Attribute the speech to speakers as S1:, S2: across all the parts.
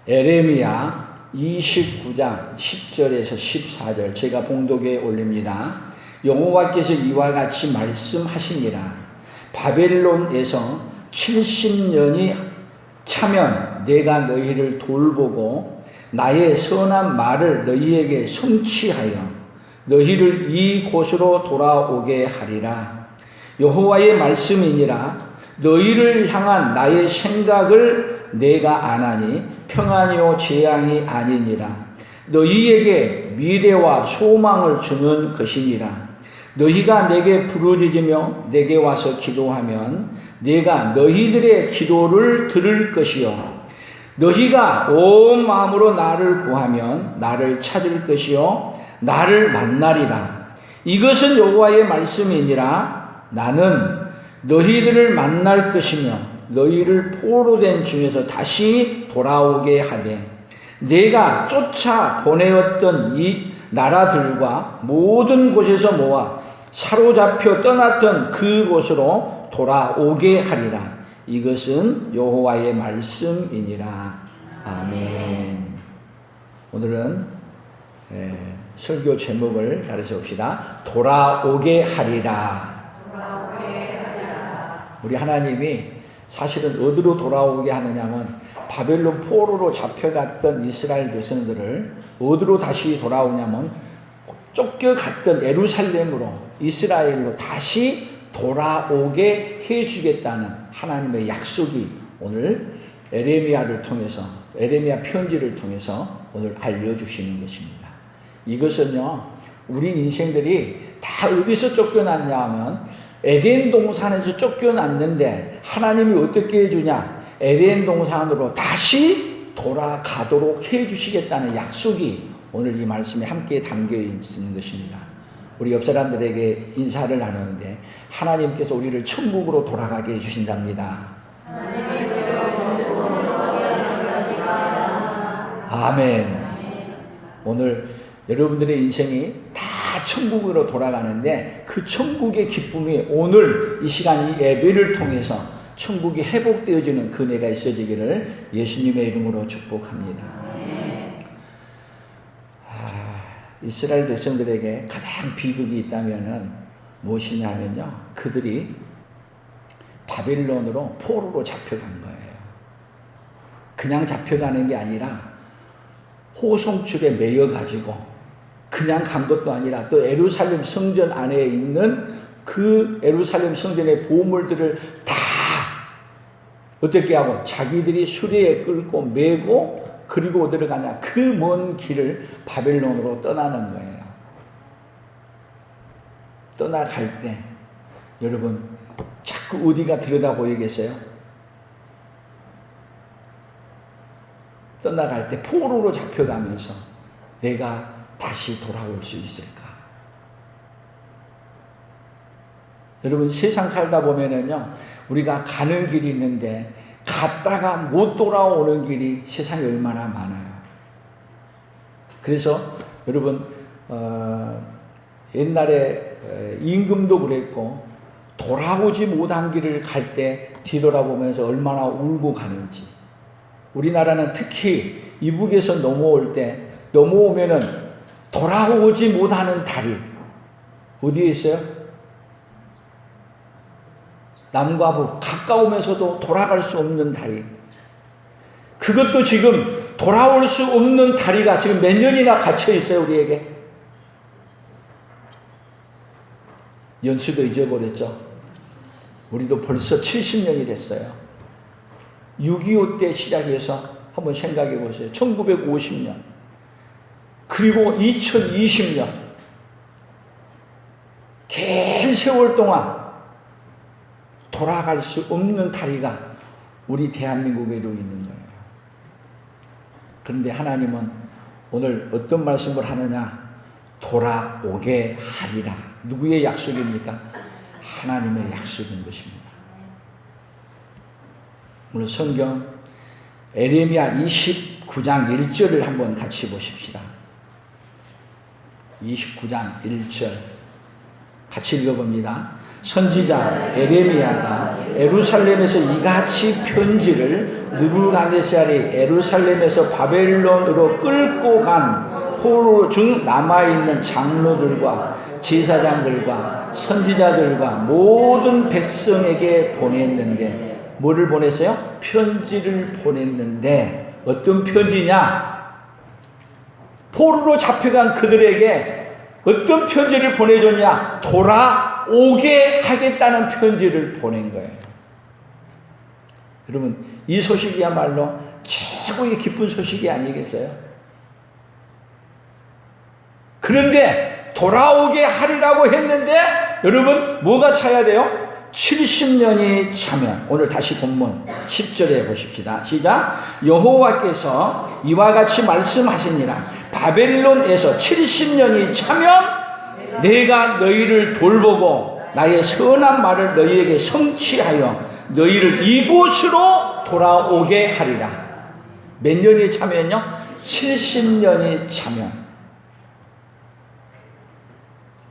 S1: 에레미야 29장 10절에서 14절 제가 봉독에 올립니다. 여호와께서 이와 같이 말씀하시니라. 바벨론에서 70년이 차면 내가 너희를 돌보고 나의 선한 말을 너희에게 성취하여 너희를 이곳으로 돌아오게 하리라. 여호와의 말씀이니라. 너희를 향한 나의 생각을 내가 아나니 평안이요 재앙이 아니니라. 너희에게 미래와 소망을 주는 것이니라. 너희가 내게 부르짖으며 내게 와서 기도하면 내가 너희들의 기도를 들을 것이요 너희가 온 마음으로 나를 구하면 나를 찾을 것이요 나를 만나리라. 이것은 여호와의 말씀이니라. 나는 너희들을 만날 것이며 너희를 포로된 중에서 다시 돌아오게 하되 내가 쫓아 보내었던 이 나라들과 모든 곳에서 모아 사로잡혀 떠났던 그곳으로 돌아오게 하리라. 이것은 여호와의 말씀이니라. 아멘. 오늘은 설교 제목을 따라서 봅시다. 돌아오게 하리라. 우리 하나님이 사실은 어디로 돌아오게 하느냐면 바벨론 포로로 잡혀갔던 이스라엘 백성들을 어디로 다시 돌아오냐면 쫓겨갔던 예루살렘으로 이스라엘로 다시 돌아오게 해주겠다는 하나님의 약속이 오늘 에레미야를 통해서 에레미야 편지를 통해서 오늘 알려주시는 것입니다. 이것은요 우리 인생들이 다 어디서 쫓겨났냐 하면 에덴 동산에서 쫓겨났는데 하나님이 어떻게 해주냐? 에덴 동산으로 다시 돌아가도록 해주시겠다는 약속이 오늘 이 말씀에 함께 담겨 있는 것입니다. 우리 옆 사람들에게 인사를 나누는데 하나님께서 우리를 천국으로 돌아가게 해주신답니다. 아멘. 오늘 여러분들의 인생이 다 천국으로 돌아가는데 그 천국의 기쁨이 오늘 이 시간 이 예배를 통해서 천국이 회복되어지는 그 은혜가 있어지기를 예수님의 이름으로 축복합니다. 이스라엘 백성들에게 가장 비극이 있다면 무엇이냐면요 그들이 바벨론으로 포로로 잡혀간 거예요. 그냥 잡혀가는 게 아니라 호송줄에 매여가지고 그냥 간 것도 아니라 또 예루살렘 성전 안에 있는 그 예루살렘 성전의 보물들을 다 어떻게 하고 자기들이 수레에 끌고 메고 그리고 어디로 가냐 그 먼 길을 바벨론으로 떠나는 거예요. 떠나갈 때 여러분 자꾸 어디가 들여다 보이겠어요? 떠나갈 때 포로로 잡혀가면서 내가 다시 돌아올 수 있을까? 여러분 세상 살다 보면은요 우리가 가는 길이 있는데 갔다가 못 돌아오는 길이 세상에 얼마나 많아요. 그래서 여러분 옛날에 임금도 그랬고 돌아오지 못한 길을 갈 때 뒤돌아보면서 얼마나 울고 가는지. 우리나라는 특히 이북에서 넘어올 때 넘어오면은 돌아오지 못하는 다리 어디에 있어요? 남과 북 가까우면서도 돌아갈 수 없는 다리. 그것도 지금 돌아올 수 없는 다리가 지금 몇 년이나 갇혀 있어요 우리에게. 연수도 잊어버렸죠. 우리도 벌써 70년이 됐어요. 6.25 때 시작해서 한번 생각해 보세요. 1950년 그리고 2020년 긴 세월 동안 돌아갈 수 없는 다리가 우리 대한민국에도 있는 거예요. 그런데 하나님은 오늘 어떤 말씀을 하느냐? 돌아오게 하리라. 누구의 약속입니까? 하나님의 약속인 것입니다. 오늘 성경 에레미야 29장 1절을 한번 같이 보십시다. 29장 1절 같이 읽어봅니다. 선지자 에레미야가 예루살렘에서 이같이 편지를 느부갓네살이 예루살렘에서 바벨론으로 끌고 간 포로 중 남아있는 장로들과 제사장들과 선지자들과 모든 백성에게 보냈는데, 뭐를 보냈어요? 편지를 보냈는데, 어떤 편지냐? 포로로 잡혀간 그들에게 어떤 편지를 보내줬냐? 돌아오게 하겠다는 편지를 보낸 거예요. 여러분, 이 소식이야말로 최고의 기쁜 소식이 아니겠어요? 그런데 돌아오게 하리라고 했는데, 여러분 뭐가 차야 돼요? 70년이 차면, 오늘 다시 본문 10절에 보십시다. 시작. 여호와께서 이와 같이 말씀하시니라. 바벨론에서 70년이 차면 내가 너희를 돌보고 나의 선한 말을 너희에게 성취하여 너희를 이곳으로 돌아오게 하리라. 몇 년이 차면요? 70년이 차면.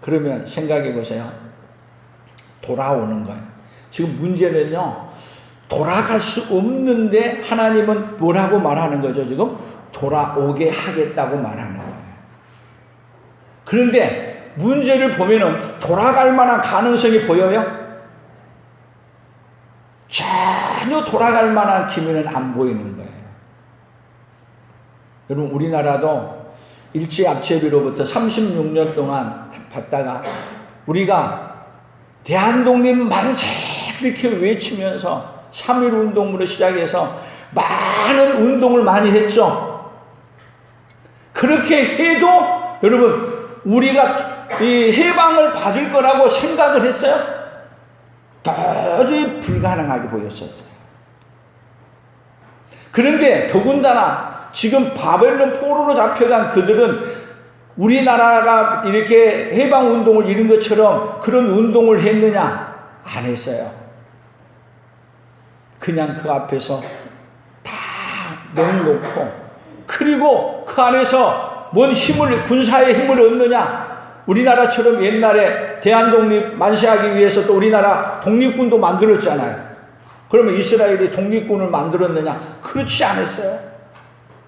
S1: 그러면 생각해 보세요. 돌아오는 거예요. 지금 문제는요, 돌아갈 수 없는데 하나님은 뭐라고 말하는 거죠? 지금 돌아오게 하겠다고 말하는 거예요. 그런데 문제를 보면은 돌아갈 만한 가능성이 보여요? 전혀 돌아갈 만한 기미는 안 보이는 거예요. 여러분, 우리나라도 일제압제비로부터 36년 동안 받다가 우리가 대한독립 만세 그렇게 외치면서 3.1 운동으로 시작해서 많은 운동을 많이 했죠. 그렇게 해도 여러분, 우리가 이 해방을 받을 거라고 생각을 했어요? 도저히 불가능하게 보였었어요. 그런데 더군다나 지금 바벨론 포로로 잡혀간 그들은 우리나라가 이렇게 해방운동을 이룬 것처럼 그런 운동을 했느냐? 안 했어요. 그냥 그 앞에서 다 넉놓고, 그리고 그 안에서 뭔 힘을, 군사의 힘을 얻느냐? 우리나라처럼 옛날에 대한독립 만세하기 위해서 또 우리나라 독립군도 만들었잖아요. 그러면 이스라엘이 독립군을 만들었느냐? 그렇지 않았어요.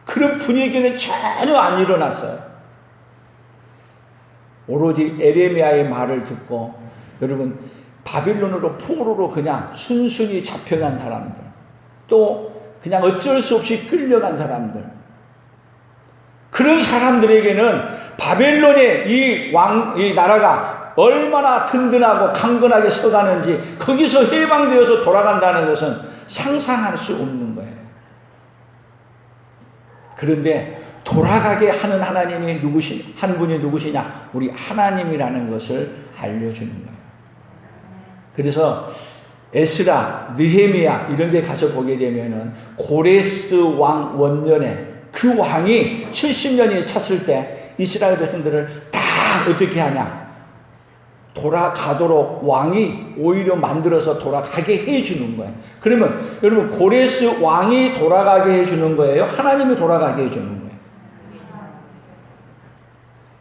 S1: 그런 분위기는 전혀 안 일어났어요. 오로지 에레미야의 말을 듣고, 여러분, 바빌론으로 포로로 그냥 순순히 잡혀간 사람들, 또 그냥 어쩔 수 없이 끌려간 사람들, 그런 사람들에게는 바벨론의 이 나라가 얼마나 든든하고 강건하게 서가는지, 거기서 해방되어서 돌아간다는 것은 상상할 수 없는 거예요. 그런데 돌아가게 하는 하나님이 한 분이 누구시냐? 우리 하나님이라는 것을 알려주는 거예요. 그래서 에스라, 느헤미야 이런 데 가서 보게 되면은 고레스 왕 원년에 그 왕이 70년이 찼을 때 이스라엘 백성들을 다 어떻게 하냐? 돌아가도록 왕이 오히려 만들어서 돌아가게 해주는 거예요. 그러면 여러분, 고레스 왕이 돌아가게 해주는 거예요? 하나님이 돌아가게 해주는 거예요?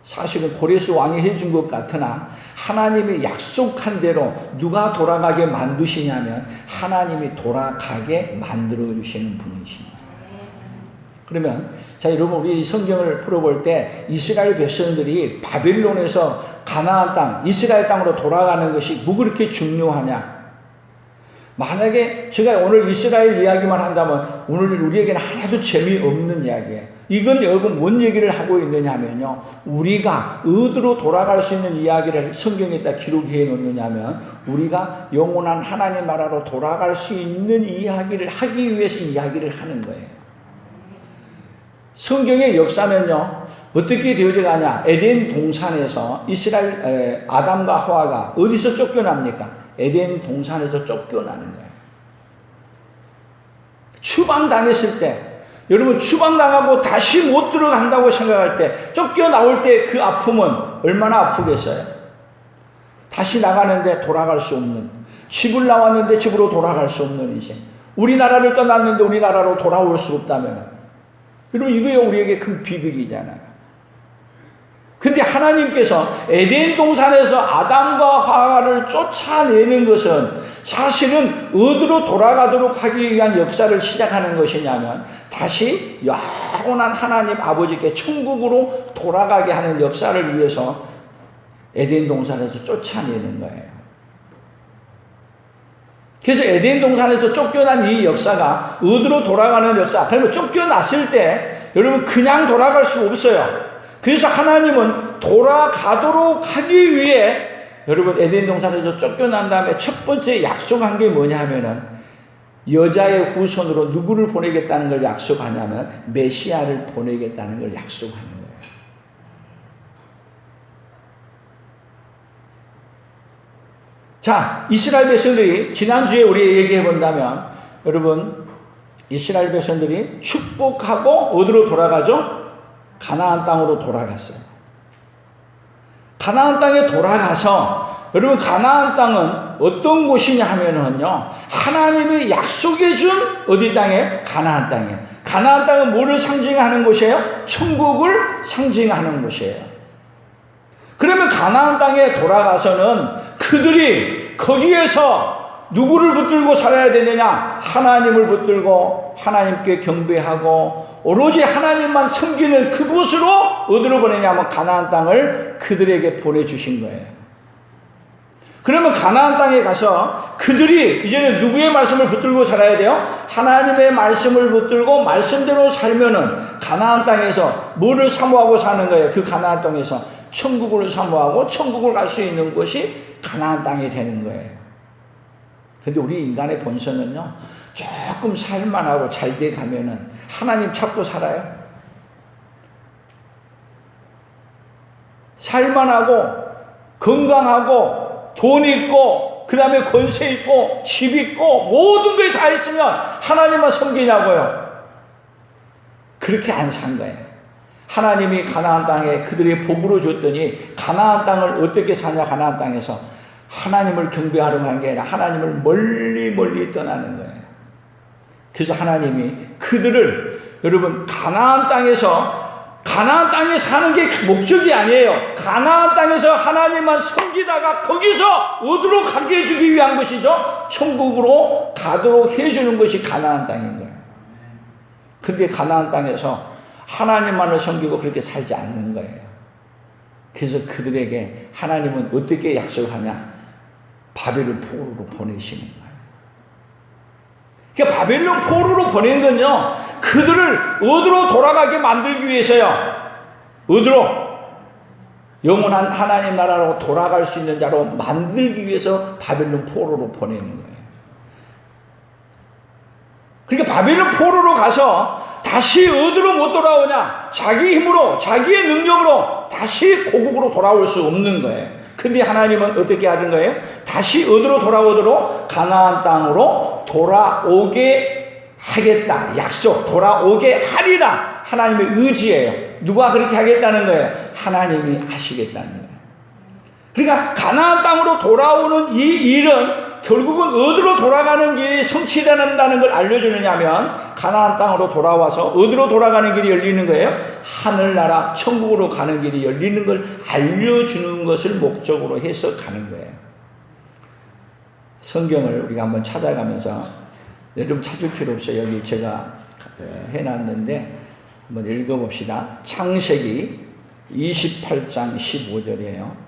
S1: 사실은 고레스 왕이 해준 것 같으나 하나님이 약속한 대로 누가 돌아가게 만드시냐면 하나님이 돌아가게 만들어 주시는 분이십니다. 그러면 자, 여러분, 우리 성경을 풀어볼 때 이스라엘 백성들이 바빌론에서 가나안 땅, 이스라엘 땅으로 돌아가는 것이 뭐 그렇게 중요하냐? 만약에 제가 오늘 이스라엘 이야기만 한다면 오늘 우리에게는 하나도 재미없는 이야기예요. 이건 여러분 뭔 얘기를 하고 있느냐 하면요, 우리가 어디로 돌아갈 수 있는 이야기를 성경에다 기록해 놓느냐면 우리가 영원한 하나님 나라로 돌아갈 수 있는 이야기를 하기 위해서 이야기를 하는 거예요. 성경의 역사는요, 어떻게 되어져 가냐? 에덴 동산에서 이스라엘 아담과 하와가 어디서 쫓겨납니까? 에덴 동산에서 쫓겨나는 거예요. 추방당했을 때, 여러분, 추방당하고 다시 못 들어간다고 생각할 때, 쫓겨나올 때 그 아픔은 얼마나 아프겠어요? 다시 나가는데 돌아갈 수 없는, 집을 나왔는데 집으로 돌아갈 수 없는 인생, 우리나라를 떠났는데 우리나라로 돌아올 수 없다면, 여러분, 이거요 우리에게 큰 비극이잖아요. 근데 하나님께서 에덴 동산에서 아담과 하와를 쫓아내는 것은 사실은 어디로 돌아가도록 하기 위한 역사를 시작하는 것이냐면 다시 영원한 하나님 아버지께 천국으로 돌아가게 하는 역사를 위해서 에덴 동산에서 쫓아내는 거예요. 그래서 에덴 동산에서 쫓겨난 이 역사가 어디로 돌아가는 역사. 그러면 쫓겨났을 때 여러분 그냥 돌아갈 수 없어요. 그래서 하나님은 돌아가도록 하기 위해 여러분 에덴 동산에서 쫓겨난 다음에 첫 번째 약속한 게 뭐냐 하면은 여자의 후손으로 누구를 보내겠다는 걸 약속하냐면 메시아를 보내겠다는 걸 약속하는 거예요. 자, 이스라엘 백성들이 지난주에 우리 얘기해 본다면 여러분 이스라엘 백성들이 축복하고 어디로 돌아가죠? 가나안 땅으로 돌아갔어요. 가나안 땅에 돌아가서 여러분 가나안 땅은 어떤 곳이냐 하면은요 하나님이 약속해 준 어디 땅에? 가나안 땅이에요. 가나안 땅은 뭐를 상징하는 곳이에요? 천국을 상징하는 곳이에요. 그러면 가나안 땅에 돌아가서는 그들이 거기에서 누구를 붙들고 살아야 되느냐? 하나님을 붙들고 하나님께 경배하고 오로지 하나님만 섬기는 그곳으로 어디로 보내냐면 가나안 땅을 그들에게 보내주신 거예요. 그러면 가나안 땅에 가서 그들이 이제는 누구의 말씀을 붙들고 살아야 돼요? 하나님의 말씀을 붙들고 말씀대로 살면은 가나안 땅에서 뭐를 사모하고 사는 거예요? 그 가나안 땅에서 천국을 사모하고 천국을 갈 수 있는 곳이 가나안 땅이 되는 거예요. 근데 우리 인간의 본성은요, 조금 살만하고 잘 돼 가면은 하나님 찾고 살아요. 살만하고 건강하고 돈 있고 그 다음에 권세 있고 집 있고 모든 게 다 있으면 하나님만 섬기냐고요. 그렇게 안 산 거예요. 하나님이 가나안 땅에 그들의 복으로 줬더니 가나안 땅을 어떻게 사냐? 가나안 땅에서 하나님을 경배하러 간 게 아니라 하나님을 멀리 떠나는 거예요. 그래서 하나님이 그들을 여러분 가나안 땅에 사는 게 목적이 아니에요. 가나안 땅에서 하나님만 섬기다가 거기서 어디로 가게 해주기 위한 것이죠? 천국으로 가도록 해주는 것이 가나안 땅인 거예요. 근데 가나안 땅에서 하나님만을 섬기고 그렇게 살지 않는 거예요. 그래서 그들에게 하나님은 어떻게 약속하냐? 바벨론 포로로 보내시는 거예요. 그러니까 바벨론 포로로 보낸 건요, 그들을 어디로 돌아가게 만들기 위해서요. 어디로? 영원한 하나님 나라로 돌아갈 수 있는 자로 만들기 위해서 바벨론 포로로 보내는 거예요. 그러니까 바벨론 포로로 가서 다시 어디로 못 돌아오냐? 자기 힘으로, 자기의 능력으로 다시 고국으로 돌아올 수 없는 거예요. 근데 하나님은 어떻게 하는 거예요? 다시 어디로 돌아오도록? 가나안 땅으로 돌아오게 하겠다. 약속, 돌아오게 하리라. 하나님의 의지예요. 누가 그렇게 하겠다는 거예요? 하나님이 하시겠다는 거예요. 그러니까 가나안 땅으로 돌아오는 이 일은 결국은 어디로 돌아가는 길이 성취된다는 걸 알려주느냐면 가나안 땅으로 돌아와서 어디로 돌아가는 길이 열리는 거예요? 하늘나라 천국으로 가는 길이 열리는 걸 알려주는 것을 목적으로 해서 가는 거예요. 성경을 우리가 한번 찾아가면서 좀 찾을 필요 없어요. 여기 제가 해놨는데 한번 읽어봅시다. 창세기 28장 15절이에요.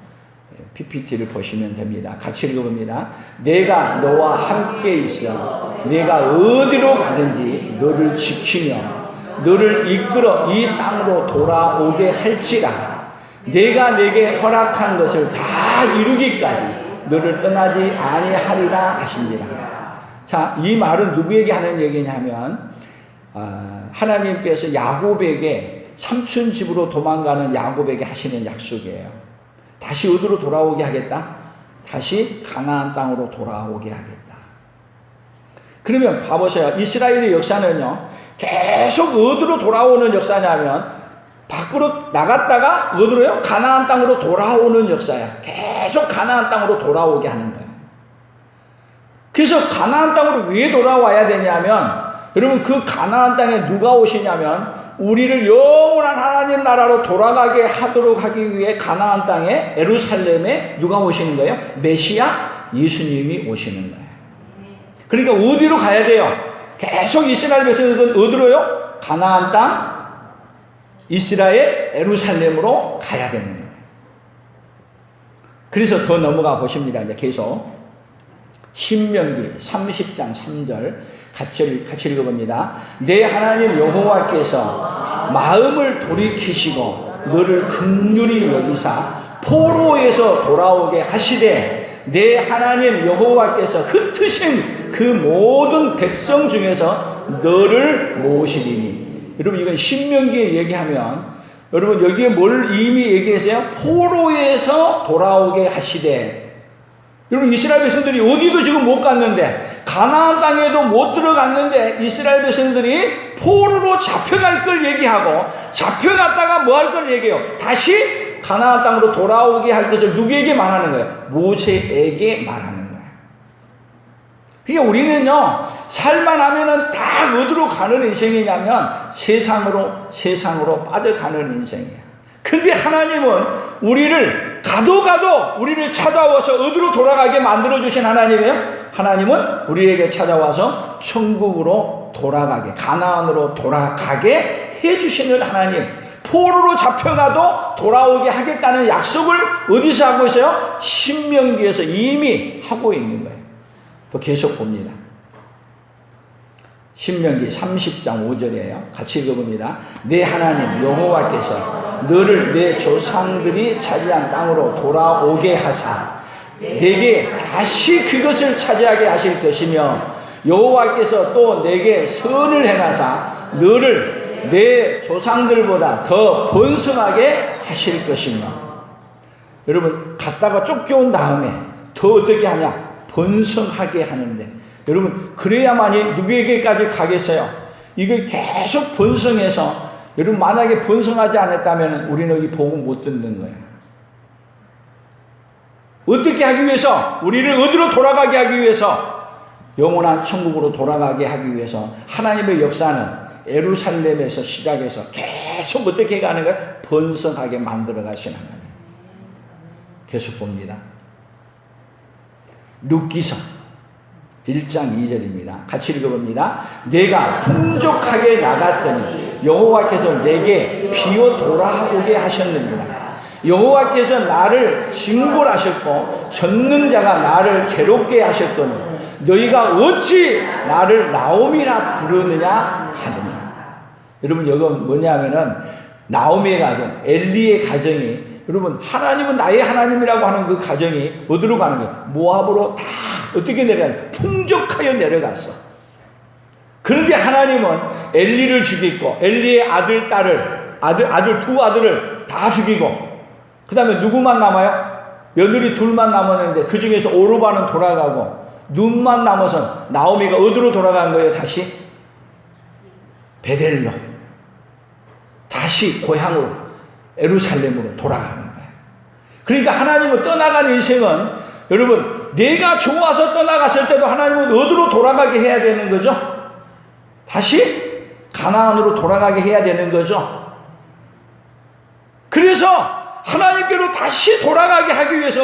S1: PPT를 보시면 됩니다. 같이 읽어봅니다. 내가 너와 함께 있어 내가 어디로 가든지 너를 지키며 너를 이끌어 이 땅으로 돌아오게 할지라. 내가 내게 허락한 것을 다 이루기까지 너를 떠나지 아니하리라 하신지라. 자, 이 말은 누구에게 하는 얘기냐면 하나님께서 야곱에게 삼촌 집으로 도망가는 야곱에게 하시는 약속이에요. 다시 어디로 돌아오게 하겠다? 다시 가나안 땅으로 돌아오게 하겠다. 그러면 봐보세요. 이스라엘의 역사는요, 계속 어디로 돌아오는 역사냐면 밖으로 나갔다가 어디로요? 가나안 땅으로 돌아오는 역사야. 계속 가나안 땅으로 돌아오게 하는 거예요. 그래서 가나안 땅으로 왜 돌아와야 되냐면 여러분 그 가나안 땅에 누가 오시냐면 우리를 영원한 하나님 나라로 돌아가게 하도록 하기 위해 가나안 땅에 예루살렘에 누가 오시는 거예요? 메시아 예수님이 오시는 거예요. 그러니까 어디로 가야 돼요? 계속 이스라엘 백성들은 어디로요? 가나안 땅 이스라엘 예루살렘으로 가야 되는 거예요. 그래서 더 넘어가 보십니다. 이제 계속 신명기 30장 3절 같이 읽어봅니다. 내 하나님 여호와께서 마음을 돌이키시고 너를 긍휼히 여기사 포로에서 돌아오게 하시되 내 하나님 여호와께서 흩으신 그 모든 백성 중에서 너를 모으시리니. 여러분 이건 신명기에 얘기하면 여러분 여기에 뭘 이미 얘기했어요? 포로에서 돌아오게 하시되. 여러분 이스라엘 백성들이 어디도 지금 못 갔는데 가나안 땅에도 못 들어갔는데 이스라엘 백성들이 포로로 잡혀갈 걸 얘기하고 잡혀갔다가 뭐 할 걸 얘기해요? 다시 가나안 땅으로 돌아오게 할 것을 누구에게 말하는 거예요? 모세에게 말하는 거예요. 그러니까 우리는요 살만 하면은 다 어디로 가는 인생이냐면 세상으로 빠져가는 인생이에요. 근데 하나님은 우리를 가도 우리를 찾아와서 어디로 돌아가게 만들어주신 하나님이에요? 하나님은 우리에게 찾아와서 천국으로 돌아가게, 가나안으로 돌아가게 해주시는 하나님. 포로로 잡혀가도 돌아오게 하겠다는 약속을 어디서 하고 있어요? 신명기에서 이미 하고 있는 거예요. 또 계속 봅니다. 신명기 30장 5절이에요. 같이 읽어봅니다. 내 하나님 여호와께서 너를 내 조상들이 차지한 땅으로 돌아오게 하사 내게 다시 그것을 차지하게 하실 것이며 여호와께서 또 내게 선을 행하사 너를 내 조상들보다 더 번성하게 하실 것이며. 여러분 갔다가 쫓겨온 다음에 더 어떻게 하냐? 번성하게 하는데 여러분 그래야만이 누구에게까지 가겠어요? 이거 계속 번성해서 여러분 만약에 번성하지 않았다면 우리는 이 복음 못 듣는 거예요. 어떻게 하기 위해서? 우리를 어디로 돌아가게 하기 위해서? 영원한 천국으로 돌아가게 하기 위해서 하나님의 역사는 예루살렘에서 시작해서 계속 어떻게 가는 거예요? 번성하게 만들어 가시는 하나님. 계속 봅니다. 룻기서 1장 2절입니다. 같이 읽어봅니다. 내가 풍족하게 나갔더니 여호와께서 내게 비어 돌아오게 하셨느니라. 여호와께서 나를 징벌하셨고 전능자가 나를 괴롭게 하셨더니 너희가 어찌 나를 나오미라 부르느냐 하느니. 여러분 이건 뭐냐면은 나오미의 가정, 엘리의 가정이 여러분 하나님은 나의 하나님이라고 하는 그 가정이 어디로 가는 거예요? 모압으로 다 어떻게 내려가요? 풍족하여 내려갔어. 그런데 하나님은 엘리를 죽이고 엘리의 아들 두 아들을 다 죽이고 그 다음에 누구만 남아요? 며느리 둘만 남았는데 그 중에서 오르바는 돌아가고 눈만 남아서 나오미가 어디로 돌아간 거예요? 다시 베델로 다시 고향으로 예루살렘으로 돌아가는 거예요. 그러니까 하나님은 떠나간 인생은 여러분 내가 좋아서 떠나갔을 때도 하나님은 어디로 돌아가게 해야 되는 거죠? 다시 가나안으로 돌아가게 해야 되는 거죠. 그래서 하나님께로 다시 돌아가게 하기 위해서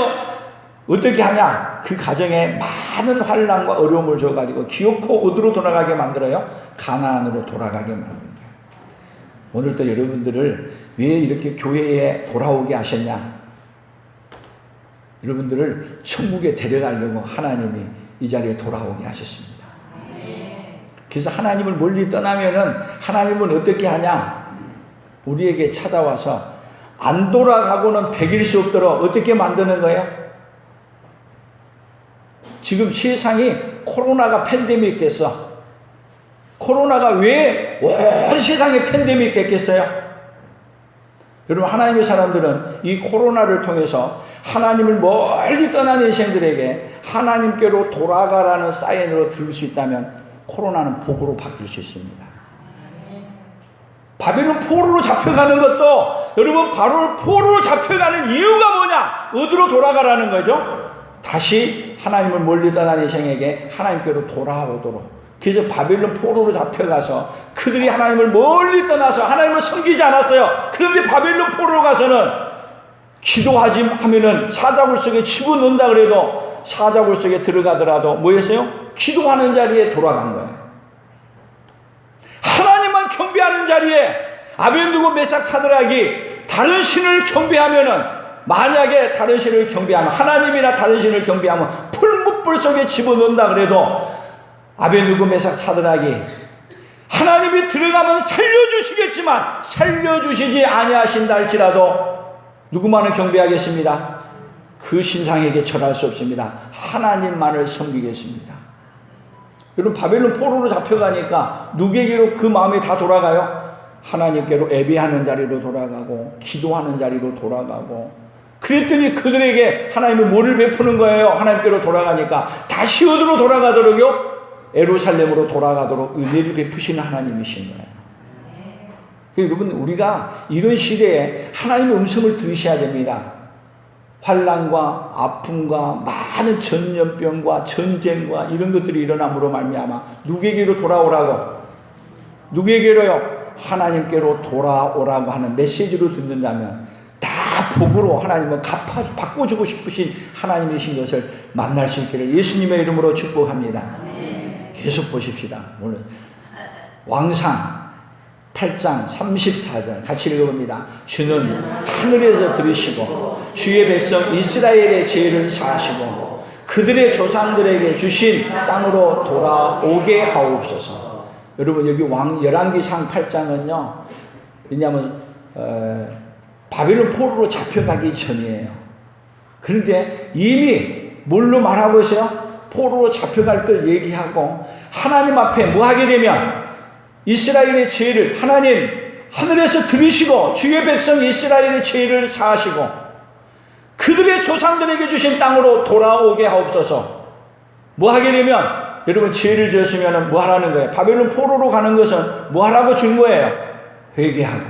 S1: 어떻게 하냐? 그 가정에 많은 환난과 어려움을 줘가지고 기어코 어디로 돌아가게 만들어요? 가나안으로 돌아가게 만듭니다. 오늘 또 여러분들을 왜 이렇게 교회에 돌아오게 하셨냐? 여러분들을 천국에 데려가려고 하나님이 이 자리에 돌아오게 하셨습니다. 그래서 하나님을 멀리 떠나면은 하나님은 어떻게 하냐? 우리에게 찾아와서 안 돌아가고는 백일 수 없도록 어떻게 만드는 거예요? 지금 세상이 코로나가 팬데믹 됐어. 코로나가 왜 온 세상에 팬데믹 됐겠어요? 여러분 하나님의 사람들은 이 코로나를 통해서 하나님을 멀리 떠난 인생들에게 하나님께로 돌아가라는 사인으로 들을 수 있다면 코로나는 복으로 바뀔 수 있습니다. 바벨론 포로로 잡혀가는 것도 여러분 바로 포로로 잡혀가는 이유가 뭐냐? 어디로 돌아가라는 거죠? 다시 하나님을 멀리 떠난 인생에게 하나님께로 돌아오도록 그래서 바벨론 포로로 잡혀가서 그들이 하나님을 멀리 떠나서 하나님을 섬기지 않았어요. 그런데 바벨론 포로로 가서는 기도하지 하면은 사자굴 속에 집어넣는다 그래도 사자굴 속에 들어가더라도 뭐였어요? 기도하는 자리에 돌아간 거예요. 하나님만 경배하는 자리에 아벤누고 메삭 사드락이 다른 신을 경배하면은, 만약에 다른 신을 경배하면, 하나님이나 다른 신을 경배하면 풀무불 속에 집어넣는다 그래도 아벤누고 메삭 사드락이 하나님이 들어가면 살려주시겠지만 살려주시지 아니하신다 할지라도 누구만을 경배하겠습니다? 그 신상에게 절할 수 없습니다. 하나님만을 섬기겠습니다. 여러분, 바벨론 포로로 잡혀가니까 누구에게로 그 마음이 다 돌아가요? 하나님께로 예배하는 자리로 돌아가고 기도하는 자리로 돌아가고. 그랬더니 그들에게 하나님이 뭐를 베푸는 거예요? 하나님께로 돌아가니까 다시 어디로 돌아가도록요? 예루살렘으로 돌아가도록 은혜를 베푸시는 하나님이신 거예요. 여러분, 우리가 이런 시대에 하나님의 음성을 들으셔야 됩니다. 환난과 아픔과 많은 전염병과 전쟁과 이런 것들이 일어남으로 말미암아 누구에게로 돌아오라고? 누구에게로요? 하나님께로 돌아오라고 하는 메시지로 듣는다면 다 복으로 하나님은 바꿔주고 싶으신 하나님이신 것을 만날 수 있기를 예수님의 이름으로 축복합니다. 계속 보십시다. 오늘 왕상 8장 34절 같이 읽어봅니다. 주는 하늘에서 들으시고 주의 백성 이스라엘의 죄를 사하시고 그들의 조상들에게 주신 땅으로 돌아오게 하옵소서. 여러분, 여기 열왕기상 8장은요, 왜냐하면 바벨론 포로로 잡혀가기 전이에요. 그런데 이미 뭘로 말하고 있어요? 포로로 잡혀갈 걸 얘기하고 하나님 앞에 뭐 하게 되면 이스라엘의 죄를 하나님 하늘에서 들으시고 주의 백성 이스라엘의 죄를 사하시고 그들의 조상들에게 주신 땅으로 돌아오게 하옵소서. 뭐 하게 되면, 여러분, 죄를 지었으면 뭐 하라는 거예요? 바벨론 포로로 가는 것은 뭐 하라고 준 거예요? 회개하고.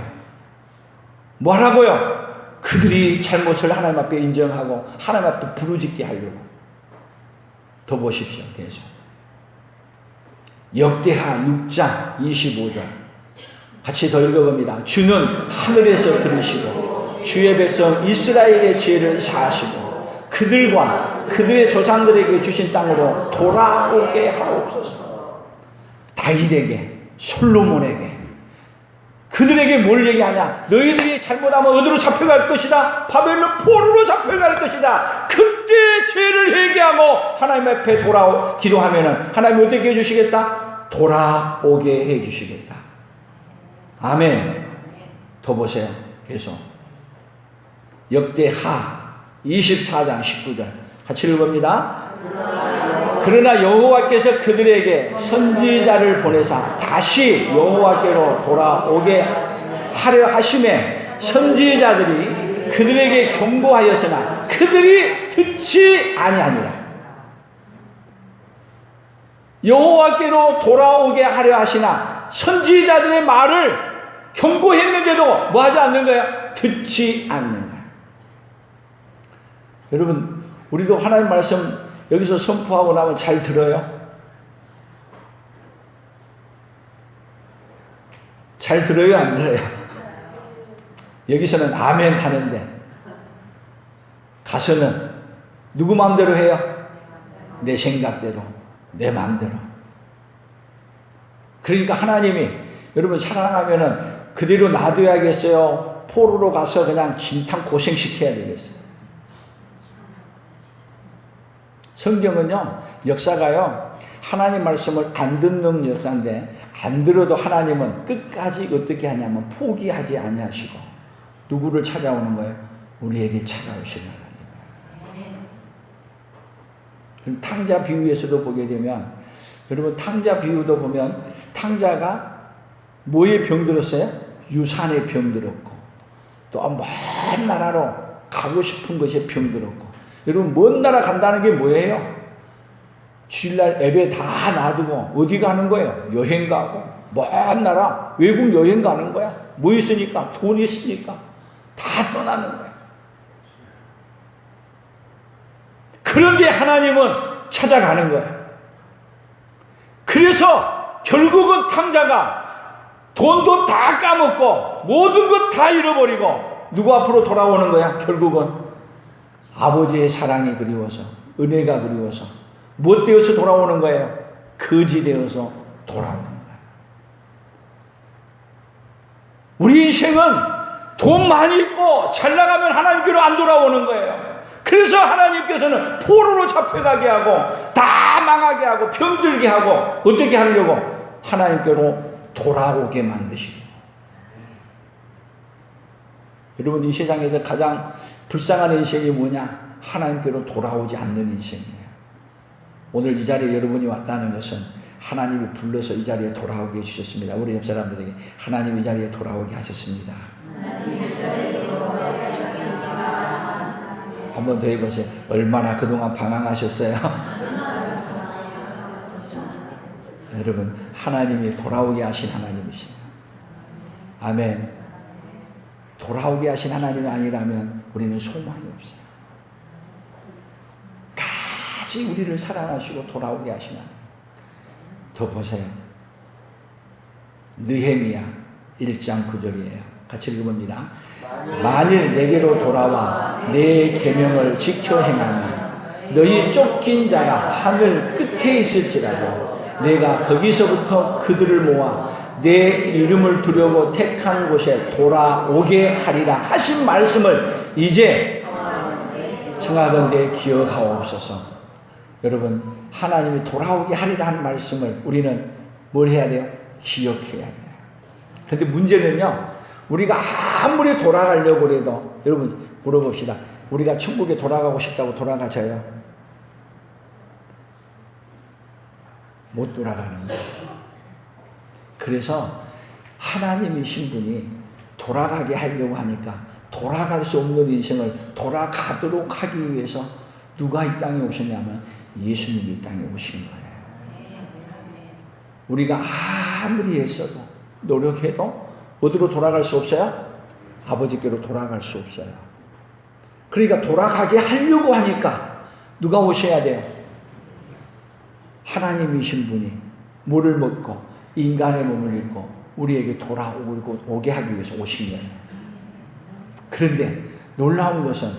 S1: 뭐 하라고요? 그들이 잘못을 하나님 앞에 인정하고 하나님 앞에 부르짖게 하려고. 더 보십시오. 계속 역대하 6장 25절 같이 더 읽어봅니다. 주는 하늘에서 들으시고 주의 백성 이스라엘의 죄를 사하시고 그들과 그들의 조상들에게 주신 땅으로 돌아오게 하옵소서. 다윗에게, 솔로몬에게, 그들에게 뭘 얘기하냐? 너희들이 잘못하면 어디로 잡혀갈 것이다? 바벨론 포로로 잡혀갈 것이다. 그때 죄를 회개하고 하나님 앞에 기도하면은 하나님 어떻게 해주시겠다? 돌아오게 해주시겠다. 아멘. 더 보세요. 계속 역대하 24장 19절 같이 읽어봅니다. 그러나 여호와께서 그들에게 선지자를 보내사 다시 여호와께로 돌아오게 하려 하심에 선지자들이 그들에게 경고하였으나 그들이 듣지 아니하니라. 여호와께로 돌아오게 하려 하시나 선지자들의 말을 경고했는데도 뭐 하지 않는 거야? 듣지 않는 거야. 여러분, 우리도 하나님 말씀 여기서 선포하고 나면 잘 들어요? 잘 들어요? 안 들어요? 여기서는 아멘 하는데 가서는 누구 마음대로 해요? 내 생각대로, 내 마음대로. 그러니까 하나님이 여러분 사랑하면은 그대로 놔둬야겠어요? 포로로 가서 그냥 진탕 고생시켜야 되겠어요? 성경은요, 역사가요, 하나님 말씀을 안 듣는 역사인데, 안 들어도 하나님은 끝까지 어떻게 하냐면 포기하지 아니하시고, 누구를 찾아오는 거예요? 우리에게 찾아오시는 하나님. 그럼 탕자 비유에서도 보게 되면, 여러분, 탕자 비유도 보면, 탕자가 뭐에 병들었어요? 유산에 병들었고, 또 먼 나라로 가고 싶은 것에 병들었고, 여러분, 먼 나라 간다는 게 뭐예요? 주일날 예배 다 놔두고 어디 가는 거예요? 여행 가고, 먼 나라 외국 여행 가는 거야. 뭐 있으니까? 돈이 있으니까 다 떠나는 거야. 그런데 하나님은 찾아가는 거야. 그래서 결국은 탕자가 돈도 다 까먹고 모든 것 다 잃어버리고 누구 앞으로 돌아오는 거야? 결국은 아버지의 사랑이 그리워서, 은혜가 그리워서 무엇 되어서 돌아오는 거예요? 거지 되어서 돌아오는 거예요. 우리 인생은 돈 많이 있고 잘 나가면 하나님께로 안 돌아오는 거예요. 그래서 하나님께서는 포로로 잡혀가게 하고 다 망하게 하고 병들게 하고 어떻게 하려고? 하나님께로 돌아오게 만드시고. 여러분, 이 세상에서 가장 불쌍한 인생이 뭐냐? 하나님께로 돌아오지 않는 인생이에요. 오늘 이 자리에 여러분이 왔다는 것은 하나님이 불러서 이 자리에 돌아오게 해주셨습니다. 우리 옆 사람들에게 하나님 이 자리에 돌아오게 하셨습니다. 한 번 더 해보세요. 얼마나 그동안 방황하셨어요? 여러분, 하나님이 돌아오게 하신 하나님이시죠. 아멘. 돌아오게 하신 하나님이 아니라면 우리는 소망이 없어요. 같이 우리를 사랑하시고 돌아오게 하신 하나님. 더 보세요. 느헤미야 1장 9절이에요. 같이 읽어봅니다. 만일 내게로 돌아와 내 계명을 지켜 행하면 너희 쫓긴 자가 하늘 끝에 있을지라도 내가 거기서부터 그들을 모아 내 이름을 두려고 택한 곳에 돌아오게 하리라 하신 말씀을 이제 청하건대 기억하옵소서. 여러분, 하나님이 돌아오게 하리라 하는 말씀을 우리는 뭘 해야 돼요? 기억해야 돼요. 그런데 문제는요, 우리가 아무리 돌아가려고 해도, 여러분 물어봅시다. 우리가 천국에 돌아가고 싶다고 돌아가져요? 못 돌아가는 거예요. 그래서 하나님이신 분이 돌아가게 하려고 하니까 돌아갈 수 없는 인생을 돌아가도록 하기 위해서 누가 이 땅에 오셨냐면 예수님이 이 땅에 오신 거예요. 우리가 아무리 했어도 노력해도 어디로 돌아갈 수 없어요? 아버지께로 돌아갈 수 없어요. 그러니까 돌아가게 하려고 하니까 누가 오셔야 돼요? 하나님이신 분이 물을 먹고 인간의 몸을 입고 우리에게 돌아오게 하기 위해서 오신 거예요. 그런데 놀라운 것은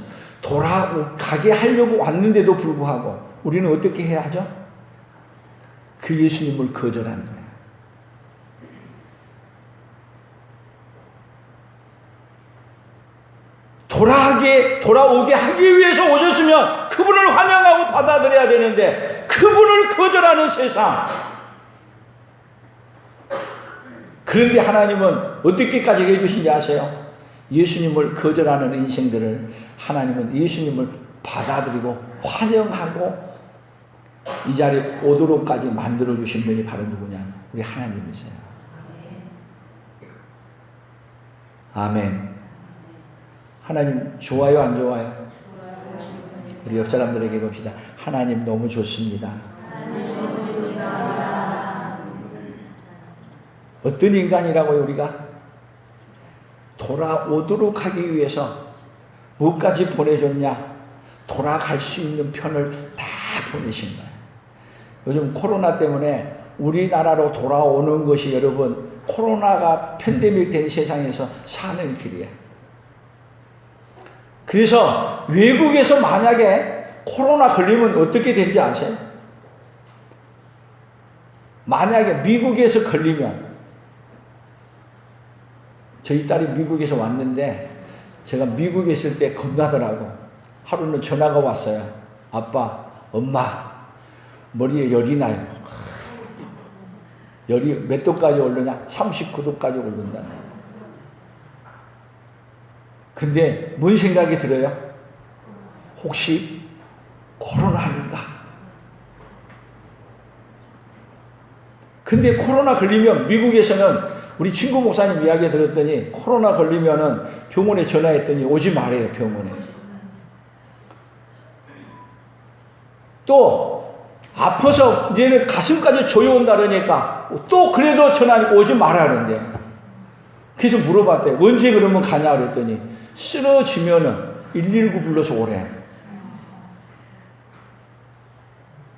S1: 돌아가게 하려고 왔는데도 불구하고 우리는 어떻게 해야 하죠? 그 예수님을 거절하는 거예요. 돌아오게 하기 위해서 오셨으면 그분을 환영하고 받아들여야 되는데 그분을 거절하는 세상. 그런데 하나님은 어떻게까지 해주신지 아세요? 예수님을 거절하는 인생들을 하나님은 예수님을 받아들이고 환영하고 이 자리에 오도록까지 만들어주신 분이 바로 누구냐? 우리 하나님이세요. 아멘. 하나님 좋아요, 안 좋아요? 우리 옆 사람들에게 봅시다. 하나님 너무 좋습니다. 어떤 인간이라고요? 우리가 돌아오도록 하기 위해서 뭐까지 보내줬냐? 돌아갈 수 있는 편을 다 보내신 거예요. 요즘 코로나 때문에 우리나라로 돌아오는 것이 여러분 코로나가 팬데믹 된 세상에서 사는 길이에요. 그래서 외국에서 만약에 코로나 걸리면 어떻게 되는지 아세요? 만약에 미국에서 걸리면, 저희 딸이 미국에서 왔는데 제가 미국에 있을 때 겁나더라고. 하루는 전화가 왔어요. 아빠, 엄마 머리에 열이 나요. 열이 몇 도까지 오르냐? 39도까지 오른다. 근데 뭔 생각이 들어요? 혹시 코로나 아닌가? 근데 코로나 걸리면 미국에서는 우리 친구 목사님 이야기 들었더니 코로나 걸리면은 병원에 전화했더니 오지 말아요, 병원에. 또 아파서 이제는 가슴까지 조여온다 그러니까 또 그래도 전화하니까 오지 말아는데. 그래서 물어봤대요. 언제 그러면 가냐 그랬더니 쓰러지면은 119 불러서 오래.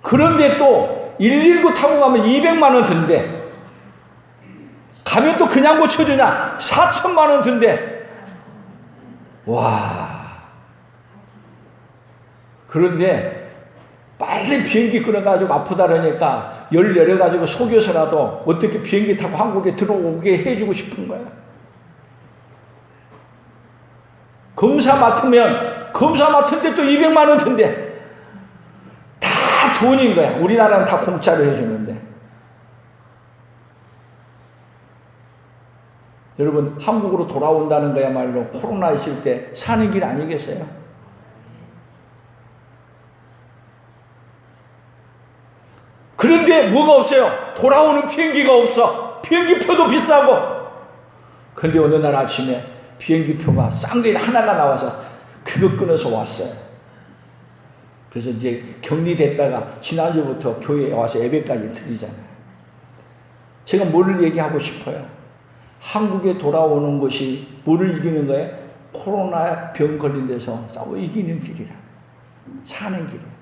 S1: 그런데 또 119 타고 가면 200만 원 든대. 가면 또 그냥 고쳐주냐? 4천만 원 든대. 와. 그런데 빨리 비행기 끊어가지고 아프다 그러니까 열 내려가지고 속여서라도 어떻게 비행기 타고 한국에 들어오게 해주고 싶은 거야. 검사 맡은데 또 200만 원 든대. 다 돈인 거야. 우리나라는 다 공짜로 해주는데. 여러분, 한국으로 돌아온다는 거야말로 코로나 있을 때 사는 길 아니겠어요? 그런데 뭐가 없어요? 돌아오는 비행기가 없어. 비행기표도 비싸고. 근데 어느 날 아침에 비행기표가 싼 게 하나가 나와서 그거 끊어서 왔어요. 그래서 이제 격리됐다가 지난주부터 교회에 와서 예배까지 드리잖아요. 제가 뭐를 얘기하고 싶어요? 한국에 돌아오는 것이 뭐를 이기는 거예요? 코로나 병 걸린 데서 싸워 이기는 길이라. 사는 길이에요.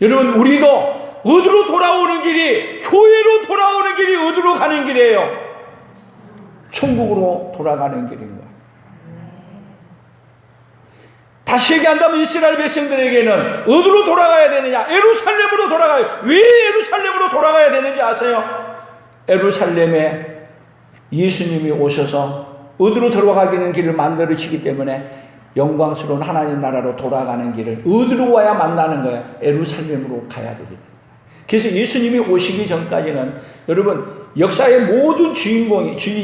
S1: 여러분, 우리도 어디로 돌아오는 길이, 교회로 돌아오는 길이 어디로 가는 길이에요? 천국으로 돌아가는 길인 거예요. 다시 얘기한다면 이스라엘 백성들에게는 어디로 돌아가야 되느냐? 예루살렘으로 돌아가요. 왜 예루살렘으로 돌아가야 되는지 아세요? 예루살렘에 예수님이 오셔서 어디로 들어가기는 길을 만들으시기 때문에 영광스러운 하나님 나라로 돌아가는 길을 어디로 와야 만나는 거야? 예루살렘으로 가야 되기 때문에. 그래서 예수님이 오시기 전까지는 여러분 역사의 모든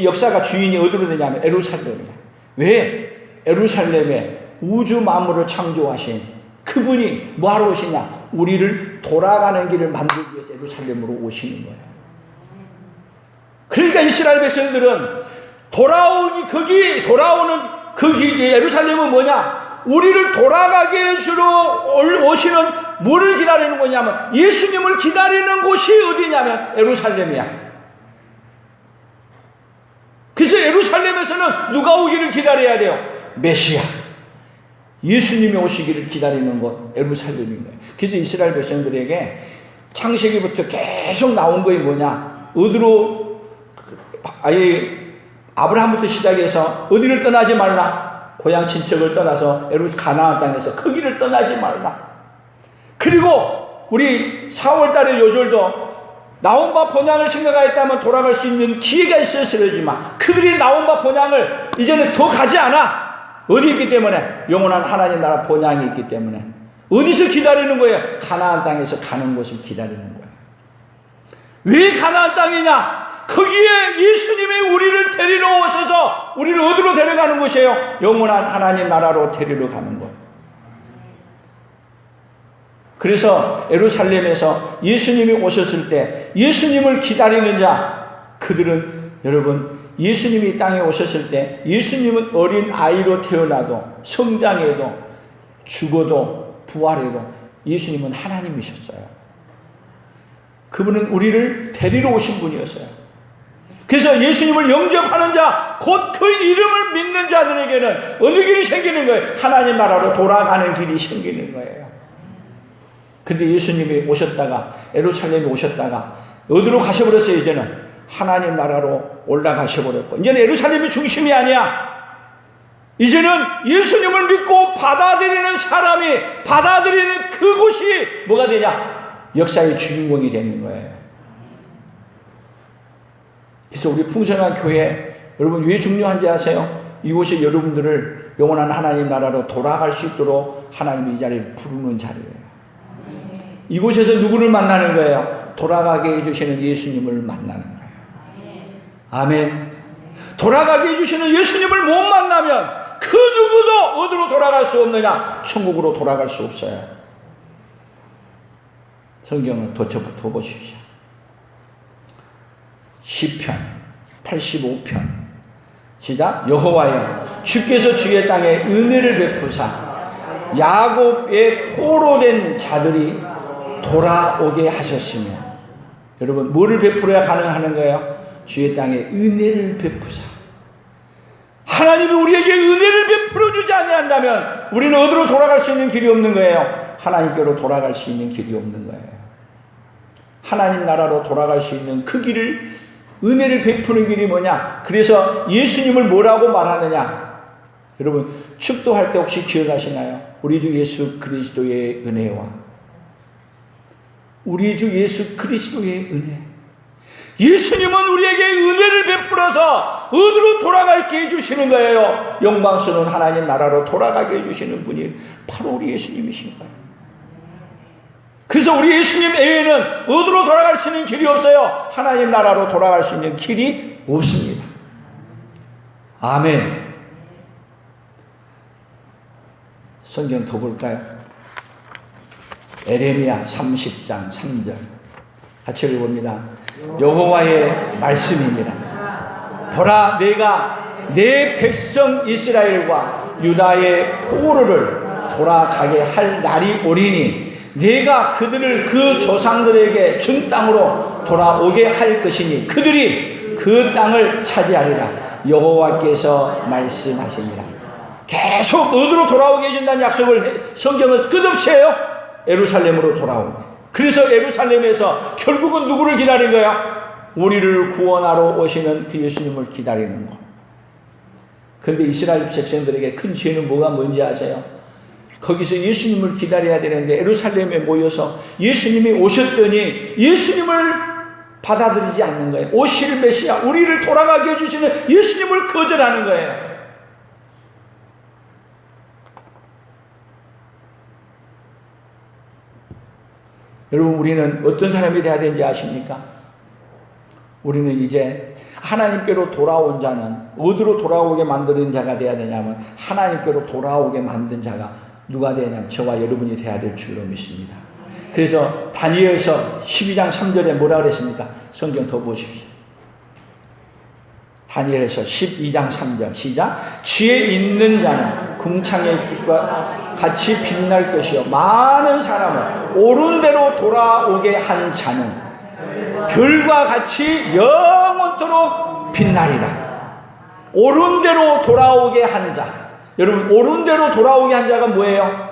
S1: 역사가 주인이 어디로 되냐면 예루살렘이야. 왜? 예루살렘에 우주 만물을 창조하신 그분이 뭐하러 오시냐? 우리를 돌아가는 길을 만들기 위해서 예루살렘으로 오시는 거예요. 그러니까 이스라엘 백성들은 돌아오는 그 길, 예루살렘은 뭐냐? 우리를 돌아가게 해주러 오시는 뭐를 기다리는 거냐면 예수님을 기다리는 곳이 어디냐면 예루살렘이야. 그래서 예루살렘에서는 누가 오기를 기다려야 돼요? 메시아. 예수님이 오시기를 기다리는 곳 예루살렘인 거예요. 그래서 이스라엘 백성들에게 창세기부터 계속 나온 거이 뭐냐? 어디로 아브라함부터 시작해서 어디를 떠나지 말라. 고향 친척을 떠나서 가나안 땅에서 그 길을 떠나지 말라. 그리고 우리 4월 달에 요절도 나온 바 본향을 생각하였다면 돌아갈 수 있는 기회가 있었으려지만 그들이 나온 바 본향을 이제는 더 가지 않아. 어디 있기 때문에? 영원한 하나님 나라 본향이 있기 때문에. 어디서 기다리는 거예요? 가나안 땅에서 가는 곳을 기다리는 거예요. 왜 가나안 땅이냐? 거기에 예수님이 우리를 데리러 오셔서 우리를 어디로 데려가는 곳이에요? 영원한 하나님 나라로 데리러 가는 것. 그래서 예루살렘에서 예수님이 오셨을 때 예수님을 기다리는 자, 그들은 여러분 예수님이 땅에 오셨을 때 예수님은 어린 아이로 태어나도 성장해도 죽어도 부활해도 예수님은 하나님이셨어요. 그분은 우리를 데리러 오신 분이었어요. 그래서 예수님을 영접하는 자, 곧 그 이름을 믿는 자들에게는 어느 길이 생기는 거예요? 하나님 나라로 돌아가는 길이 생기는 거예요. 근데 예수님이 오셨다가 예루살렘에 오셨다가 어디로 가셔버렸어요? 이제는 하나님 나라로 올라가셔버렸고 이제는 예루살렘이 중심이 아니야. 이제는 예수님을 믿고 받아들이는 사람이 받아들이는 그곳이 뭐가 되냐? 역사의 주인공이 되는 거예요. 그래서 우리 풍성한 교회 여러분 왜 중요한지 아세요? 이곳이 여러분들을 영원한 하나님 나라로 돌아갈 수 있도록 하나님이 이 자리를 부르는 자리예요. 이곳에서 누구를 만나는 거예요? 돌아가게 해주시는 예수님을 만나는 거예요. 아멘. 돌아가게 해주시는 예수님을 못 만나면 그 누구도 어디로 돌아갈 수 없느냐? 천국으로 돌아갈 수 없어요. 성경을 더 보십시오. 시편 85편 시작. 여호와여 주께서 주의 땅에 은혜를 베푸사 야곱의 포로된 자들이 돌아오게 하셨으며. 여러분 뭐를 베풀어야 가능한 거예요? 주의 땅에 은혜를 베푸사. 하나님이 우리에게 은혜를 베풀어 주지 아니한다면 우리는 어디로 돌아갈 수 있는 길이 없는 거예요? 하나님께로 돌아갈 수 있는 길이 없는 거예요. 하나님 나라로 돌아갈 수 있는 그 길을, 은혜를 베푸는 길이 뭐냐? 그래서 예수님을 뭐라고 말하느냐? 여러분, 축도할 때 혹시 기억하시나요? 우리 주 예수 그리스도의 은혜와 우리 주 예수 그리스도의 은혜. 예수님은 우리에게 은혜를 베풀어서 어디로 돌아갈게 해주시는 거예요. 영광스러운 하나님 나라로 돌아가게 해주시는 분이 바로 우리 예수님이신 거예요. 그래서 우리 예수님 외에는 어디로 돌아갈 수 있는 길이 없어요. 하나님 나라로 돌아갈 수 있는 길이 없습니다. 아멘. 성경 더 볼까요? 에레미야 30장 3절 같이 읽어봅니다. 여호와의 말씀입니다. 보라, 내가 내 백성 이스라엘과 유다의 포로를 돌아가게 할 날이 오리니 내가 그들을 그 조상들에게 준 땅으로 돌아오게 할 것이니 그들이 그 땅을 차지하리라. 여호와께서 말씀하시니라. 계속 어디로 돌아오게 해준다는 약속을 성경은 끝없이 해요. 예루살렘으로 돌아오고. 그래서 예루살렘에서 결국은 누구를 기다린 거야? 우리를 구원하러 오시는 그 예수님을 기다리는 거. 그런데 이스라엘 백성들에게 큰 죄는 뭐가 뭔지 아세요? 거기서 예수님을 기다려야 되는데 예루살렘에 모여서 예수님이 오셨더니 예수님을 받아들이지 않는 거예요. 오실 메시아, 우리를 돌아가게 해주시는 예수님을 거절하는 거예요. 여러분, 우리는 어떤 사람이 돼야 되는지 아십니까? 우리는 이제 하나님께로 돌아온 자는 어디로 돌아오게 만드는 자가 돼야 되냐면 하나님께로 돌아오게 만든 자가 누가 되냐면 저와 여러분이 돼야 될 줄로 믿습니다. 그래서 다니엘서 12장 3절에 뭐라 그랬습니까? 성경 더 보십시오. 다니엘서 12장 3절 시작. 지혜 있는 자는 궁창의 빛과 같이 빛날 것이요 많은 사람을 옳은 대로 돌아오게 한 자는 별과 같이 영원토록 빛나리라. 옳은 대로 돌아오게 한 자. 여러분, 옳은 대로 돌아오게 한 자가 뭐예요?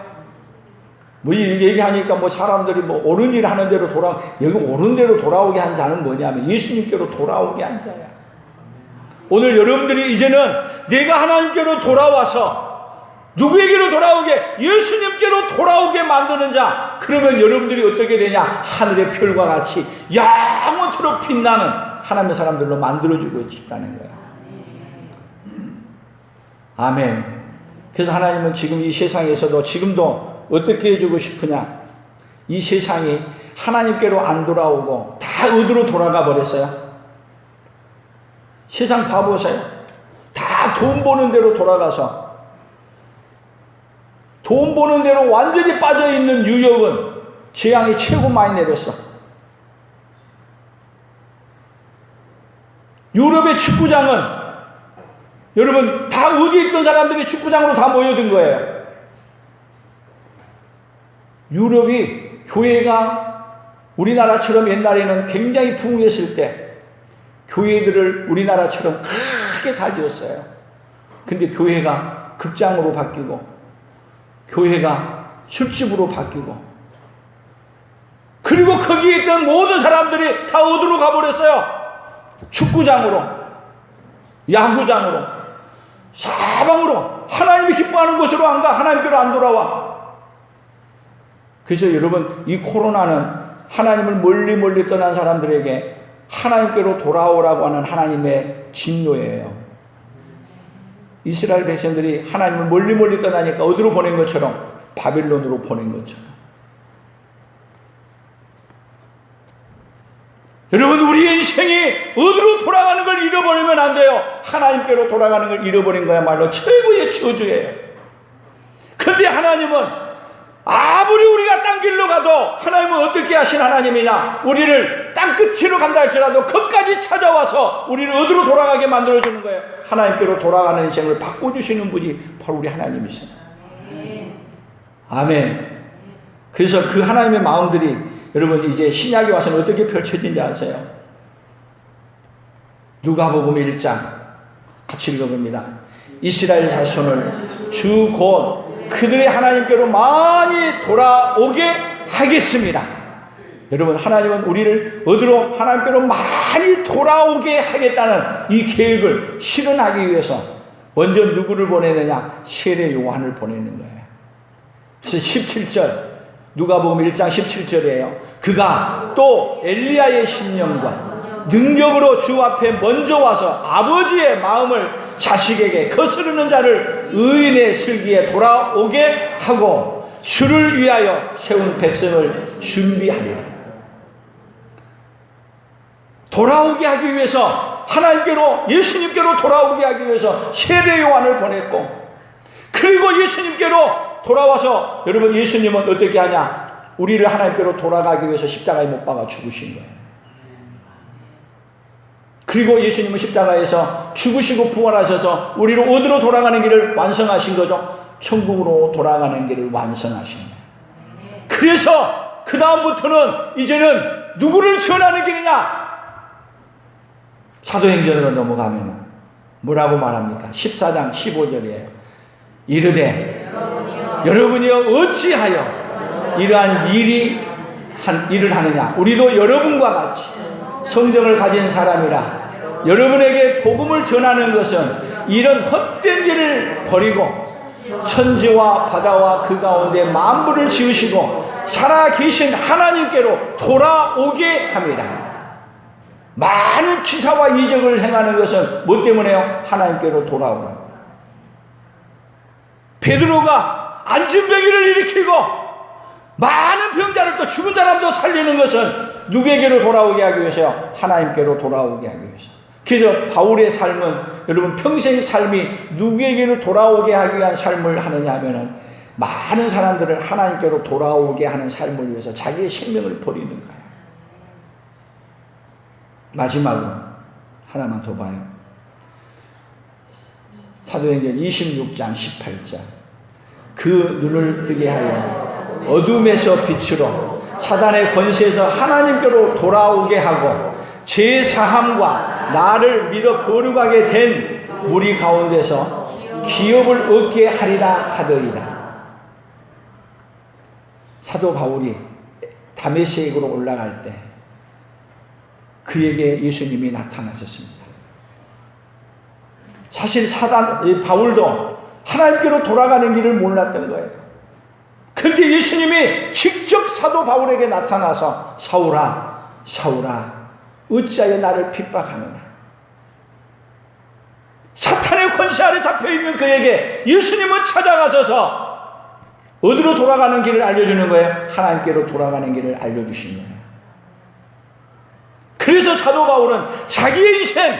S1: 뭐 얘기하니까 뭐 사람들이 뭐 옳은 일 하는 대로 여기 옳은 대로 돌아오게 한 자는 뭐냐면 예수님께로 돌아오게 한 자야. 오늘 여러분들이 이제는 내가 하나님께로 돌아와서 누구에게로 돌아오게? 예수님께로 돌아오게 만드는 자. 그러면 여러분들이 어떻게 되냐? 하늘의 별과 같이 영원토록 빛나는 하나님의 사람들로 만들어주고 있다는 거야. 아멘. 그래서 하나님은 지금 이 세상에서도 지금도 어떻게 해주고 싶으냐? 이 세상이 하나님께로 안 돌아오고 다 어디로 돌아가 버렸어요? 세상 봐보세요. 다 돈 버는 대로 돌아가서 돈 버는 대로 완전히 빠져있는 뉴욕은 재앙이 최고 많이 내렸어. 유럽의 축구장은 여러분 다 어디에 있던 사람들이 축구장으로 다 모여든 거예요. 유럽이 교회가 우리나라처럼 옛날에는 굉장히 부흥했을 때 교회들을 우리나라처럼 크게 다 지었어요. 근데 교회가 극장으로 바뀌고 교회가 술집으로 바뀌고 그리고 거기에 있던 모든 사람들이 다 어디로 가버렸어요? 축구장으로, 야구장으로, 사방으로. 하나님이 기뻐하는 곳으로 안 가. 하나님께로 안 돌아와. 그래서 여러분, 이 코로나는 하나님을 멀리 떠난 사람들에게 하나님께로 돌아오라고 하는 하나님의 진노예요. 이스라엘 백성들이 하나님을 멀리 떠나니까 어디로 보낸 것처럼? 바빌론으로 보낸 것처럼. 여러분, 우리의 인생이 어디로 돌아가는 걸 잃어버리면 안 돼요. 하나님께로 돌아가는 걸 잃어버린 거야말로 최고의 저주예요. 그런데 하나님은 아무리 우리가 딴 길로 가도 하나님은 어떻게 하신 하나님이냐? 우리를 땅 끝으로 간다 할지라도 끝까지 찾아와서 우리를 어디로 돌아가게 만들어주는 거예요. 하나님께로 돌아가는 인생을 바꿔주시는 분이 바로 우리 하나님이세요. 아멘. 그래서 그 하나님의 마음들이 여러분 이제 신약에 와서는 어떻게 펼쳐진지 아세요? 누가복음 1장 같이 읽어봅니다. 이스라엘 자손을 주 곧 그들이 하나님께로 많이 돌아오게 하겠습니다. 여러분, 하나님은 우리를 어디로 하나님께로 많이 돌아오게 하겠다는 이 계획을 실현하기 위해서 먼저 누구를 보내느냐? 세례 요한을 보내는 거예요. 그래서 17절, 누가복음 1장 17절이에요. 그가 또 엘리야의 심령과 능력으로 주 앞에 먼저 와서 아버지의 마음을 자식에게 거스르는 자를 의인의 슬기에 돌아오게 하고 주를 위하여 세운 백성을 준비하리라. 돌아오게 하기 위해서, 하나님께로, 예수님께로 돌아오게 하기 위해서 세례 요한을 보냈고, 그리고 예수님께로 돌아와서, 여러분, 예수님은 어떻게 하냐? 우리를 하나님께로 돌아가기 위해서 십자가에 못 박아 죽으신 거예요. 그리고 예수님은 십자가에서 죽으시고 부활하셔서 우리를 어디로 돌아가는 길을 완성하신 거죠? 천국으로 돌아가는 길을 완성하신 거예요. 그래서 그 다음부터는 이제는 누구를 전하는 길이냐? 사도행전으로 넘어가면 뭐라고 말합니까? 14장 15절이에요. 이르되 여러분이여 어찌하여 이러한 일을 하느냐? 우리도 여러분과 같이 성령을 가진 사람이라 여러분에게 복음을 전하는 것은 이런 헛된 일을 버리고 천지와 바다와 그 가운데 만물을 지으시고 살아계신 하나님께로 돌아오게 합니다. 많은 기사와 이적을 행하는 것은 뭐 때문에요? 하나님께로 돌아오라고. 베드로가 안진병이를 일으키고 많은 병자를 또 죽은 사람도 살리는 것은 누구에게로 돌아오게 하기 위해서요? 하나님께로 돌아오게 하기 위해서. 그래서 바울의 삶은, 여러분, 평생 삶이 누구에게로 돌아오게 하기 위한 삶을 하느냐 하면은 많은 사람들을 하나님께로 돌아오게 하는 삶을 위해서 자기의 생명을 버리는 거예요. 마지막으로 하나만 더 봐요. 사도행전 26장 18절. 그 눈을 뜨게 하여 어둠에서 빛으로 사단의 권세에서 하나님께로 돌아오게 하고 제 사함과 나를 믿어 거룩하게 된 무리 가운데서 기업을 얻게 하리라 하더이다. 사도 바울이 다메섹으로 올라갈 때 그에게 예수님이 나타나셨습니다. 사실 바울도 하나님께로 돌아가는 길을 몰랐던 거예요. 그런데 예수님이 직접 사도 바울에게 나타나서 사울아, 사울아, 어찌하여 나를 핍박하느냐? 사탄의 권세 아래 잡혀있는 그에게 예수님은 찾아가셔서 어디로 돌아가는 길을 알려주는 거예요? 하나님께로 돌아가는 길을 알려주신 거예요. 그래서 사도 바울은 자기의 인생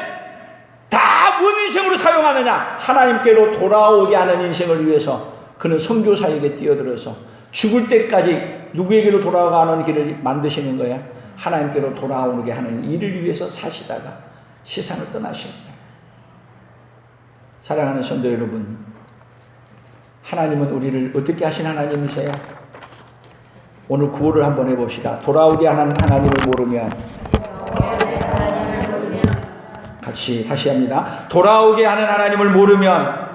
S1: 다 뭔 인생으로 사용하느냐? 하나님께로 돌아오게 하는 인생을 위해서 그는 선교사에게 뛰어들어서 죽을 때까지 누구에게로 돌아가는 길을 만드시는 거예요? 하나님께로 돌아오게 하는 일을 위해서 사시다가 세상을 떠나신 거예요. 사랑하는 성도 여러분, 하나님은 우리를 어떻게 하신 하나님이세요? 오늘 구호를 한번 해봅시다. 돌아오게 하는 하나님을 모르면, 같이 다시 합니다. 돌아오게 하는 하나님을 모르면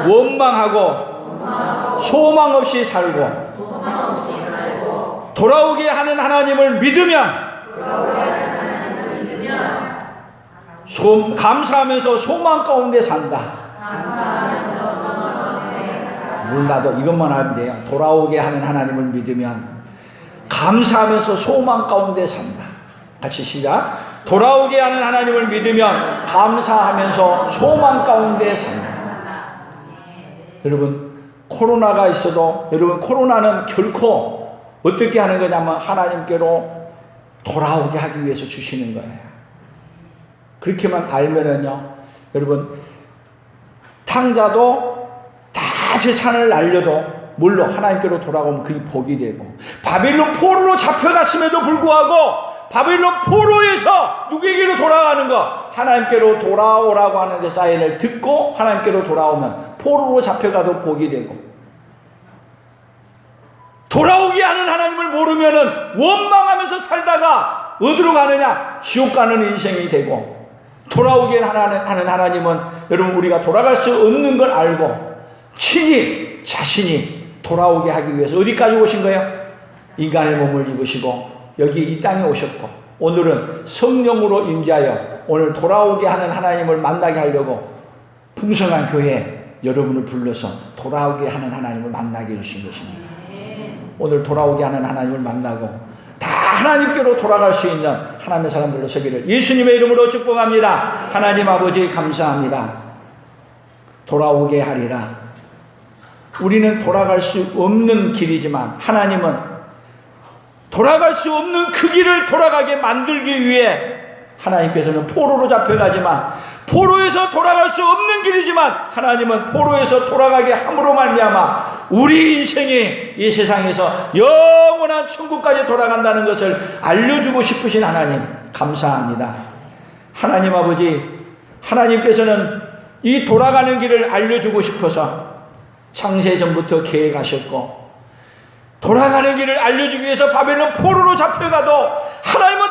S1: 원망하고 소망 없이 살고, 돌아오게 하는 하나님을 믿으면 감사하면서 소망 가운데 산다. 몰라도 이것만 하면 돼요. 돌아오게 하는 하나님을 믿으면 감사하면서 소망 가운데 산다. 같이 시작. 돌아오게 하는 하나님을 믿으면 감사하면서 소망 가운데 산다. 여러분, 코로나가 있어도, 여러분, 코로나는 결코 어떻게 하는 거냐면 하나님께로 돌아오게 하기 위해서 주시는 거예요. 그렇게만 알면은요, 여러분, 탕자도 다 재산을 날려도 물론 하나님께로 돌아오면 그게 복이 되고, 바빌론 포로로 잡혀갔음에도 불구하고 바빌론 포로에서 누구에게로 돌아가는 거? 하나님께로 돌아오라고 하는데 사인을 듣고 하나님께로 돌아오면 포로로 잡혀가도 복이 되고, 돌아오게 하는 하나님을 모르면은 원망하면서 살다가 어디로 가느냐? 지옥 가는 인생이 되고, 돌아오게 하는 하나님은, 여러분, 우리가 돌아갈 수 없는 걸 알고 친히 자신이 돌아오게 하기 위해서 어디까지 오신 거예요? 인간의 몸을 입으시고 여기 이 땅에 오셨고, 오늘은 성령으로 임재하여 오늘 돌아오게 하는 하나님을 만나게 하려고 풍성한 교회 여러분을 불러서 돌아오게 하는 하나님을 만나게 해주신 것입니다. 오늘 돌아오게 하는 하나님을 만나고 다 하나님께로 돌아갈 수 있는 하나님의 사람들로 서기를 예수님의 이름으로 축복합니다. 하나님 아버지 감사합니다. 돌아오게 하리라. 우리는 돌아갈 수 없는 길이지만 하나님은 돌아갈 수 없는 그 길을 돌아가게 만들기 위해 하나님께서는 포로로 잡혀가지만, 포로에서 돌아갈 수 없는 길이지만 하나님은 포로에서 돌아가게 함으로 말미암아 우리 인생이 이 세상에서 영원한 천국까지 돌아간다는 것을 알려주고 싶으신 하나님 감사합니다. 하나님 아버지, 하나님께서는 이 돌아가는 길을 알려주고 싶어서 창세전부터 계획하셨고, 돌아가는 길을 알려주기 위해서 바벨론 포로로 잡혀가도 하나님은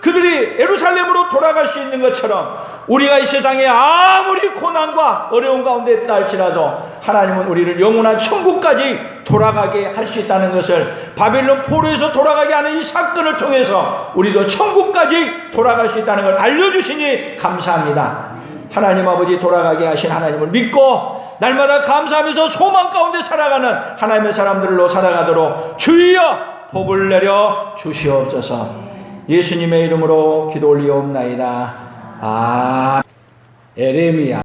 S1: 그들이 예루살렘으로 돌아갈 수 있는 것처럼 우리가 이 세상에 아무리 고난과 어려운 가운데 있다 할지라도 하나님은 우리를 영원한 천국까지 돌아가게 할 수 있다는 것을 바벨론 포로에서 돌아가게 하는 이 사건을 통해서 우리도 천국까지 돌아갈 수 있다는 걸 알려주시니 감사합니다. 하나님 아버지, 돌아가게 하신 하나님을 믿고 날마다 감사하면서 소망 가운데 살아가는 하나님의 사람들로 살아가도록 주여 복을 내려 주시옵소서. 예수님의 이름으로 기도 올리옵나이다. 에레미야